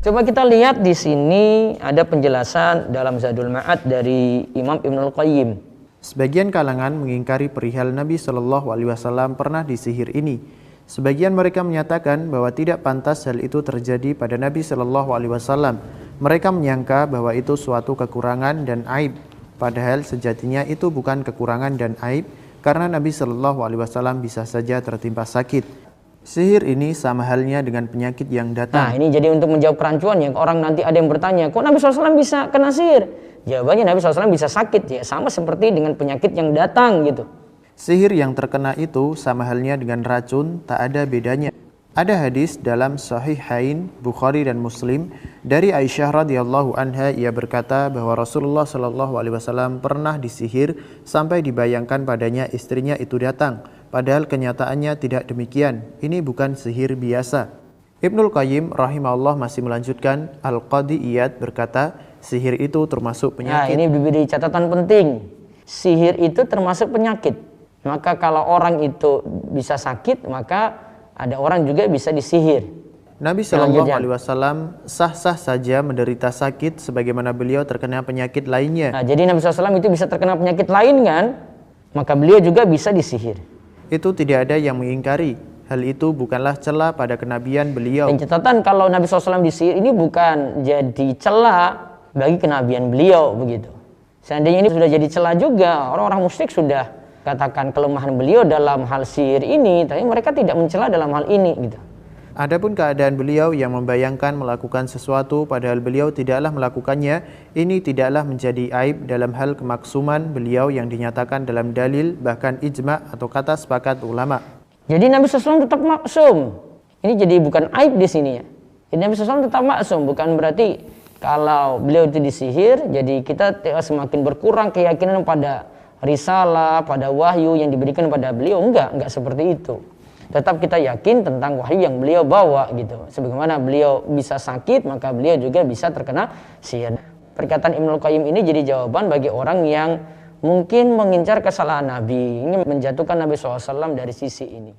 Coba kita lihat di sini ada penjelasan dalam Zadul Ma'ad dari Imam Ibnul Qayyim. Sebagian kalangan mengingkari perihal Nabi Shallallahu Alaihi Wasallam pernah disihir ini. Sebagian mereka menyatakan bahwa tidak pantas hal itu terjadi pada Nabi Shallallahu Alaihi Wasallam. Mereka menyangka bahwa itu suatu kekurangan dan aib. Padahal sejatinya itu bukan kekurangan dan aib, karena Nabi Shallallahu Alaihi Wasallam bisa saja tertimpa sakit. Sihir ini sama halnya dengan penyakit yang datang. Nah, ini jadi untuk menjawab kerancuannya. Orang nanti ada yang bertanya, kok Nabi SAW bisa kena sihir? Jawabannya Nabi SAW bisa sakit, ya sama seperti dengan penyakit yang datang gitu. Sihir yang terkena itu sama halnya dengan racun, tak ada bedanya. Ada hadis dalam Sahihain Bukhari dan Muslim dari Aisyah radhiyallahu anha, ia berkata bahwa Rasulullah shallallahu alaihi wasallam pernah disihir sampai dibayangkan padanya istrinya itu datang. Padahal kenyataannya tidak demikian. Ini bukan sihir biasa. Ibnul Qayyim rahimahullah masih melanjutkan, Al-Qadi Iyad berkata, sihir itu termasuk penyakit. Nah, ini bibir catatan penting. Sihir itu termasuk penyakit. Maka kalau orang itu bisa sakit, maka ada orang juga bisa disihir. Nabi Shallallahu Alaihi Wasallam sah-sah saja menderita sakit sebagaimana beliau terkena penyakit lainnya. Nah, jadi Nabi SAW itu bisa terkena penyakit lain kan? Maka beliau juga bisa disihir. Itu tidak ada yang mengingkari. Hal itu bukanlah celah pada kenabian beliau. Dan catatan kalau Nabi SAW disihir ini bukan jadi celah bagi kenabian beliau begitu. Seandainya ini sudah jadi celah juga, orang-orang musyrik sudah katakan kelemahan beliau dalam hal sihir ini, tapi mereka tidak mencela dalam hal ini gitu. Adapun keadaan beliau yang membayangkan melakukan sesuatu padahal beliau tidaklah melakukannya, ini tidaklah menjadi aib dalam hal kemaksuman beliau yang dinyatakan dalam dalil bahkan ijma atau kata sepakat ulama. Jadi Nabi SAW tetap maksum. Ini jadi bukan aib di sini ya. Jadi Nabi SAW tetap maksum, bukan berarti kalau beliau itu disihir, jadi kita semakin berkurang keyakinan pada risalah, pada wahyu yang diberikan pada beliau. Enggak seperti itu. Tetap kita yakin tentang wahyu yang beliau bawa gitu. Sebagaimana beliau bisa sakit, maka beliau juga bisa terkena sihir. Perkataan Ibnul Qayyim ini jadi jawaban bagi orang yang mungkin mengincar kesalahan Nabi, ingin menjatuhkan Nabi SAW dari sisi ini.